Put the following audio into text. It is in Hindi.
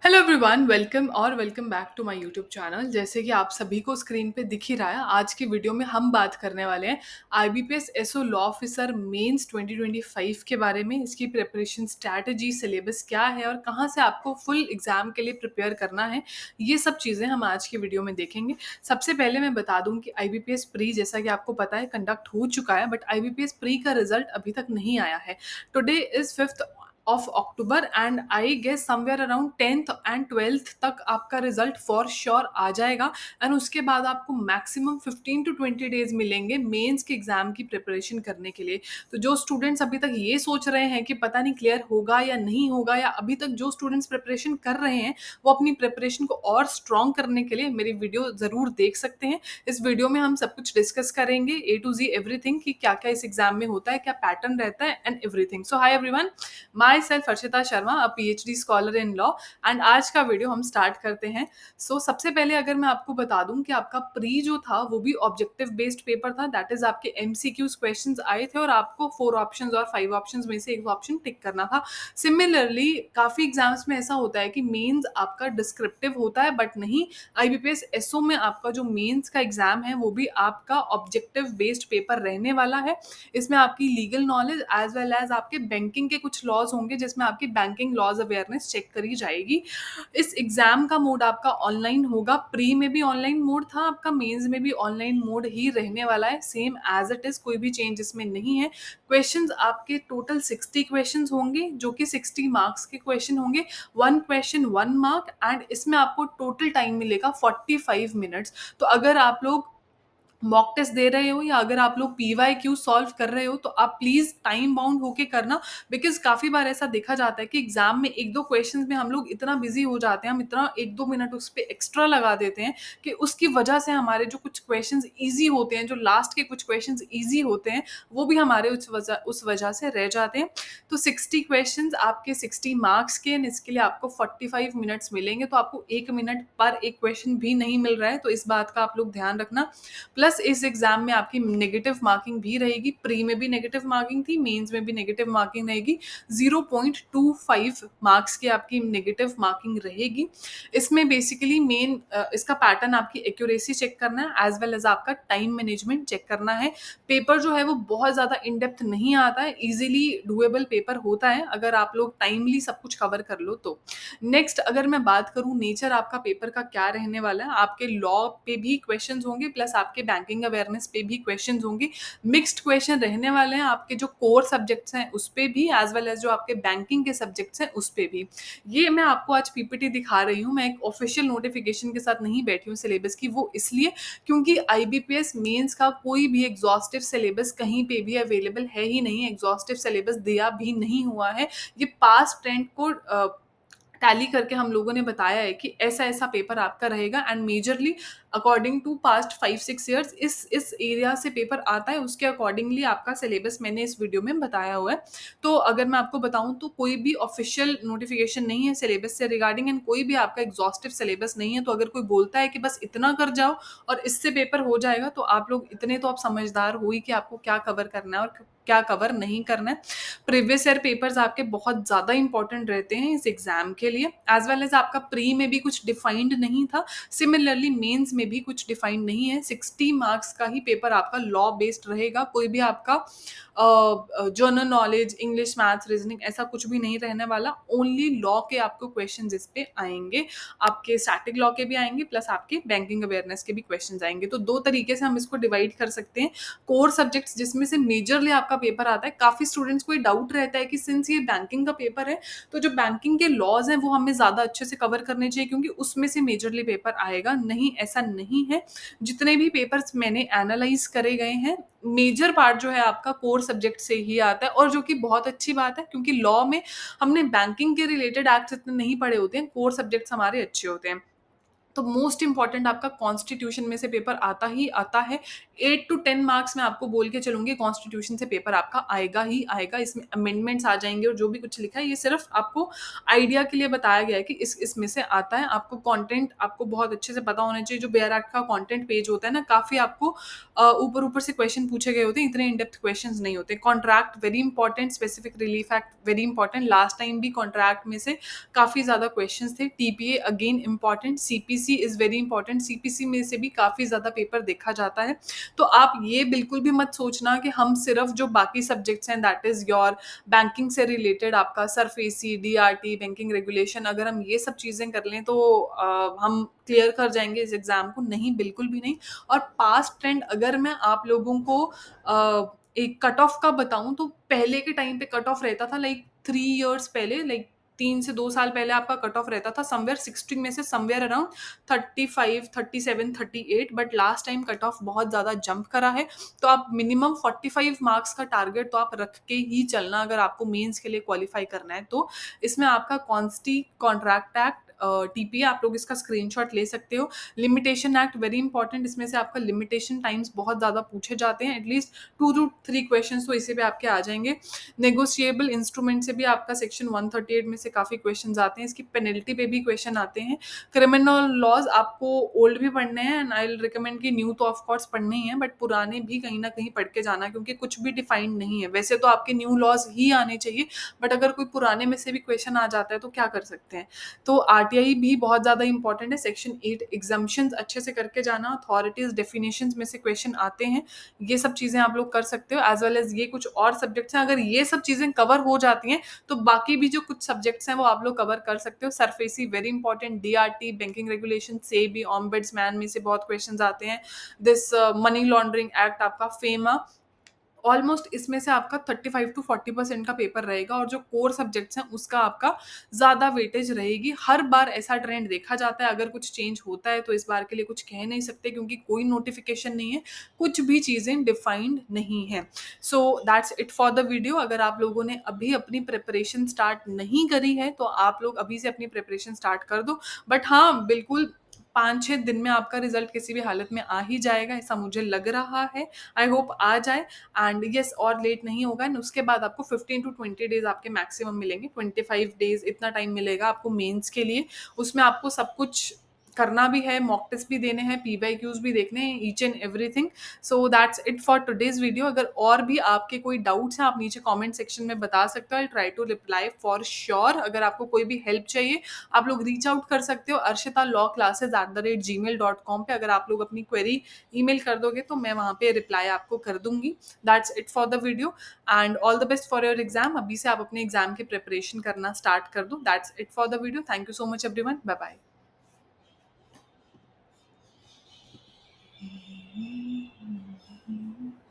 Hello everyone, welcome back to my YouTube channel. जैसे कि आप सभी को स्क्रीन पे दिख ही रहा है, आज की वीडियो में हम बात करने वाले हैं IBPS SO law officer mains 2025 के बारे में। इसकी प्रिपरेशन स्ट्रैटेजी, सिलेबस क्या है और कहाँ से आपको फुल एग्जाम के लिए प्रिपेयर करना है, ये सब चीज़ें हम आज की वीडियो में देखेंगे। सबसे पहले मैं बता दूं कि आईबीपीएस प्री, जैसा कि आपको पता है, कंडक्ट हो चुका है, बट आईबीपीएस प्री का रिजल्ट अभी तक नहीं आया है। Today is 5th of October and I guess somewhere around 10th and 12th तक आपका रिजल्ट फॉर श्योर आ जाएगा। एंड उसके बाद आपको मैक्सिमम 15 to 20 डेज मिलेंगे मेंस के एग्जाम की प्रिपरेशन करने के लिए। तो जो स्टूडेंट्स अभी तक ये सोच रहे हैं कि पता नहीं क्लियर होगा या नहीं होगा, या अभी तक जो स्टूडेंट्स प्रिपरेशन कर रहे हैं वो अपनी प्रिपरेशन को और स्ट्रॉन्ग करने के लिए मेरी वीडियो ज़रूर देख सकते हैं। इस वीडियो में हम सब कुछ डिस्कस करेंगे, ए टू जी एवरीथिंग, कि क्या क्या इस एग्जाम में होता है, क्या पैटर्न रहता है and everything. So hi everyone, my self Arshita Sharma, a PhD scholar in law. And आज का वीडियो हम स्टार्ट करते हैं। सबसे पहले अगर मैं आपको बता दूं कि आपका प्री जो था वो भी ऑब्जेक्टिव बेस्ड पेपर था। दैट इज आपके एमसीक्यूज क्वेश्चंस आए थे और आपको 4 ऑप्शंस और 5 ऑप्शंस में से एक ऑप्शन टिक करना था। सिमिलरली काफी एग्जाम्स में ऐसा होता है कि मेंस आपका डिस्क्रिप्टिव होता है, बट नहीं, आईबीपीएस एसओ में आपका जो मेंस का एग्जाम है वो भी आपका ऑब्जेक्टिव बेस्ड पेपर रहने वाला है। इसमें आपकी legal knowledge as well as आपके बैंकिंग के कुछ लॉज होंगे, जिसमें आपकी बैंकिंग लॉज अवेयरनेस चेक करी जाएगी। इस एग्जाम का मोड आपका ऑनलाइन होगा। प्री में भी ऑनलाइन मोड था आपका, मेंस में भी ऑनलाइन मोड ही रहने वाला है, सेम एज इट इज, कोई भी चेंज इसमें नहीं है। क्वेश्चंस आपके टोटल 60 क्वेश्चंस होंगे, जो कि 60 मार्क्स के क्वेश्चन होंगे। 1 क्वेश्चन 1 मार्क, एंड इसमें आपको टोटल टाइम मिलेगा 45 मिनट्स। तो अगर आप लोग मॉक टेस्ट दे रहे हो या अगर आप लोग पीवाई क्यू सॉल्व कर रहे हो तो आप प्लीज टाइम बाउंड होके करना। बिकॉज काफी बार ऐसा देखा जाता है कि एग्जाम में एक दो क्वेश्चंस में हम लोग इतना बिजी हो जाते हैं, हम इतना 1-2 मिनट उस पर एक्स्ट्रा लगा देते हैं कि उसकी वजह से हमारे जो कुछ क्वेश्चंस इजी होते हैं, जो लास्ट के कुछ क्वेश्चंस इजी होते हैं, वो भी हमारे उस वजह से रह जाते हैं। तो 60 क्वेश्चंस आपके 60 मार्क्स के, and इसके लिए आपको 45 मिनट्स मिलेंगे। तो आपको 1 मिनट पर एक क्वेश्चन भी नहीं मिल रहा है, तो इस बात का आप लोग ध्यान रखना। प्लस इस एग्जाम में आपकी नेगेटिव मार्किंग भी रहेगी। प्री में भी नेगेटिव मार्किंग थी, मेंस में भी नेगेटिव मार्किंग रहेगी। 0.25 मार्क्स की आपकी नेगेटिव मार्किंग रहेगी। इसमें बेसिकली मेन इसका पैटर्न आपकी एक्यूरेसी चेक करना है, एज वेल एज आपका टाइम मैनेजमेंट चेक करना है। पेपर जो है वो बहुत ज़्यादा इन डेप्थ नहीं आता है, इजीली डुएबल पेपर होता है अगर आप लोग टाइमली सब कुछ कवर कर लो तो। नेक्स्ट अगर मैं बात करूं नेचर आपका पेपर का क्या रहने वाला है, आपके लॉ पे भी क्वेश्चंस होंगे, प्लस आपके बैंकिंग अवेयरनेस पे भी क्वेश्चंस होंगे। मिक्स्ड क्वेश्चन रहने वाले हैं, आपके जो कोर सब्जेक्ट्स हैं उस पे भी, एज वेल एज जो आपके बैंकिंग के सब्जेक्ट्स हैं उस पे भी। ये मैं आपको आज पीपीटी दिखा रही हूँ, मैं एक ऑफिशियल नोटिफिकेशन के साथ नहीं बैठी हूँ सिलेबस की, वो इसलिए क्योंकि आईबीपीएस मेंस का कोई भी एग्जॉस्टिव सिलेबस कहीं पे भी अवेलेबल है ही नहीं, एग्जॉस्टिव सिलेबस दिया भी नहीं हुआ है। ये पास्ट ट्रेंड को टैली करके हम लोगों ने बताया है कि ऐसा ऐसा पेपर आपका रहेगा, and majorly according to past 5-6 years इस एरिया से पेपर आता है, उसके अकॉर्डिंगली आपका सिलेबस मैंने इस वीडियो में बताया हुआ है। तो अगर मैं आपको बताऊं तो कोई भी ऑफिशियल नोटिफिकेशन नहीं है सिलेबस से रिगार्डिंग, एंड कोई भी आपका एग्जॉस्टिव सिलेबस नहीं है। तो अगर कोई बोलता है कि बस इतना कर जाओ और इससे पेपर हो जाएगा, तो आप लोग इतने तो आप समझदार हो ही कि आपको क्या कवर करना है और क्या कवर नहीं करना है। प्रीवियस ईयर पेपर्स आपके बहुत ज़्यादा इंपॉर्टेंट रहते हैं इस एग्जाम के लिए, एज वेल एज आपका प्री में भी कुछ डिफाइंड नहीं था, सिमिलरली मेंस में भी कुछ डिफाइंड नहीं है। 60 मार्क्स का ही पेपर आपका लॉ बेस्ड रहेगा, कोई भी आपका general knowledge, English, maths, reasoning ऐसा कुछ भी नहीं रहने वाला। ओनली लॉ के आपको क्वेश्चन इस पे आएंगे, आपके स्टैटिक लॉ के भी आएंगे, प्लस आपके बैंकिंग अवेयरनेस के भी क्वेश्चन आएंगे। तो दो तरीके से हम इसको डिवाइड कर सकते हैं। कोर सब्जेक्ट्स जिसमें से मेजरली आपका पेपर आता है, काफी स्टूडेंट्स को डाउट रहता है कि सिंस ये बैंकिंग का पेपर है तो जो बैंकिंग के लॉज हैं वो हमें ज्यादा अच्छे से कवर करने चाहिए क्योंकि उसमें से मेजरली पेपर आएगा। नहीं, ऐसा नहीं है। जितने भी पेपर्स मैंने एनालाइज करे गए हैं, मेजर पार्ट जो है आपका कोर सब्जेक्ट से ही आता है, और जो कि बहुत अच्छी बात है क्योंकि लॉ में हमने बैंकिंग के रिलेटेड एक्ट्स इतने नहीं पढ़े होते हैं, कोर सब्जेक्ट्स हमारे अच्छे होते हैं। तो मोस्ट इम्पॉर्टेंट आपका कॉन्स्टिट्यूशन में से पेपर आता ही आता है। 8 टू 10 मार्क्स मैं आपको बोल के चलूँगी, कॉन्स्टिट्यूशन से पेपर आपका आएगा ही आएगा। इसमें अमेंडमेंट्स आ जाएँगे और जो भी कुछ लिखा है ये सिर्फ़ आपको आइडिया के लिए बताया गया है कि इसमें से आता है। आपको कंटेंट आपको बहुत अच्छे से पता होना चाहिए। जो बेयर एक्ट का कंटेंट पेज होता है ना, काफ़ी आपको ऊपर-ऊपर से क्वेश्चन पूछे गए होते हैं, इतने इन डेप्थ क्वेश्चंस नहीं होते। Contract very important, specific relief act very important. Last time भी कॉन्ट्रैक्ट में से काफ़ी ज़्यादा क्वेश्चंस थे। TPA again important, CPC is very important, CPC में से भी काफ़ी ज़्यादा पेपर देखा जाता है। तो आप ये बिल्कुल भी मत सोचना कि हम सिर्फ जो बाकी सब्जेक्ट्स हैं, दैट इज़ योर बैंकिंग से रिलेटेड आपका सरफेसी, डीआरटी, बैंकिंग रेगुलेशन, अगर हम ये सब चीज़ें कर लें तो हम क्लियर कर जाएँगे इस एग्ज़ाम को। नहीं, बिल्कुल भी नहीं। और पास्ट ट्रेंड अगर मैं आप लोगों को एक कट ऑफ का बताऊँ, तो पहले के टाइम पे कट ऑफ रहता था लाइक 3 इयर्स पहले, लाइक 3 से 2 साल पहले आपका कट ऑफ रहता था समवेयर 60 में से somewhere around 35, 37, 38, but last time cut off बहुत ज़्यादा जंप करा है। तो आप मिनिमम 45 मार्क्स का टारगेट तो आप रख के ही चलना अगर आपको मेंस के लिए क्वालिफाई करना है तो। इसमें आपका कॉन्स्टी, कॉन्ट्रैक्ट एक्ट, टीपीए, आप लोग इसका स्क्रीनशॉट ले सकते हो। लिमिटेशन एक्ट वेरी इंपॉर्टेंट, इसमें से आपका लिमिटेशन टाइम्स बहुत ज़्यादा पूछे जाते हैं। एटलीस्ट 2 टू 3 क्वेश्चंस तो इसी पे आपके आ जाएँगे। नेगोशिएबल इंस्ट्रूमेंट से भी आपका सेक्शन 138 में से काफ़ी क्वेश्चंस आते हैं। इसकी पेनल्टी पे भी क्वेश्चन आते हैं। क्रिमिनल लॉज़ आपको ओल्ड भी पढ़ने हैं एंड आई विल रिकमेंड कि न्यू तो ऑफ कोर्स पढ़ने ही हैं, बट पुराने भी कहीं न कहीं पढ़ के जाना, क्योंकि कुछ भी डिफाइंड नहीं है। वैसे तो आपके न्यू लॉज़ ही आने चाहिए, बट अगर कोई पुराने में से भी क्वेश्चन आ जाता है तो क्या कर सकते हैं। तो आरटीआई भी बहुत ज़्यादा इंपॉर्टेंट है। सेक्शन 8 एग्जम्पशंस अच्छे से करके जाना। अथॉरिटीज़ डेफिनेशंस में से क्वेश्चन आते हैं। ये सब चीज़ें आप लोग कर सकते हो, एज़ वेल एज़ ये कुछ और सब्जेक्ट्स हैं। अगर ये सब चीज़ें कवर हो जाती हैं, तो बाकी भी जो कुछ सब्जेक्ट्स हैं वो आप लोग कवर कर सकते हो। SARFAESI very important, DRT, banking regulation से भी, ओम्बड्समैन में से बहुत क्वेश्चंस आते हैं। दिस मनी लॉन्ड्रिंग एक्ट आपका, फेमा, ऑलमोस्ट इसमें से आपका 35 टू 40% का पेपर रहेगा और जो कोर सब्जेक्ट्स हैं उसका आपका ज़्यादा वेटेज रहेगी। हर बार ऐसा ट्रेंड देखा जाता है, अगर कुछ चेंज होता है तो इस बार के लिए कुछ कह नहीं सकते क्योंकि कोई नोटिफिकेशन नहीं है, कुछ भी चीज़ें डिफाइंड नहीं हैं। So that's it for the video. अगर आप लोगों ने अभी अपनी प्रिपरेशन स्टार्ट नहीं करी है तो आप लोग अभी से अपनी प्रिपरेशन स्टार्ट कर दो। बट हाँ, बिल्कुल 5-6 दिन में आपका रिजल्ट किसी भी हालत में आ ही जाएगा, ऐसा मुझे लग रहा है। आई होप आ जाए एंड येस, और लेट नहीं होगा। एंड उसके बाद आपको 15 टू 20 डेज़ आपके मैक्सिमम मिलेंगे, 25 डेज़ इतना टाइम मिलेगा आपको मेंस के लिए। उसमें आपको सब कुछ करना भी है, मॉक टेस्ट भी देने हैं, पीवाईक्यूज भी देखने हैं, each and everything. So that's it for today's video. अगर और भी आपके कोई डाउट्स हैं, आप नीचे कमेंट सेक्शन में बता सकते हो। I try to reply for sure. अगर आपको कोई भी हेल्प चाहिए, आप लोग रीच आउट कर सकते हो arshita.lawclasses@gmail.com पे। अगर आप लोग अपनी क्वेरी ईमेल कर दोगे तो मैं वहाँ पे रिप्लाई आपको कर दूँगी। That's it for the video and all the best for your exam. अभी से आप अपने एग्जाम की प्रिपरेशन करना स्टार्ट कर दो। That's it for the video. Thank you so much everyone. Bye bye.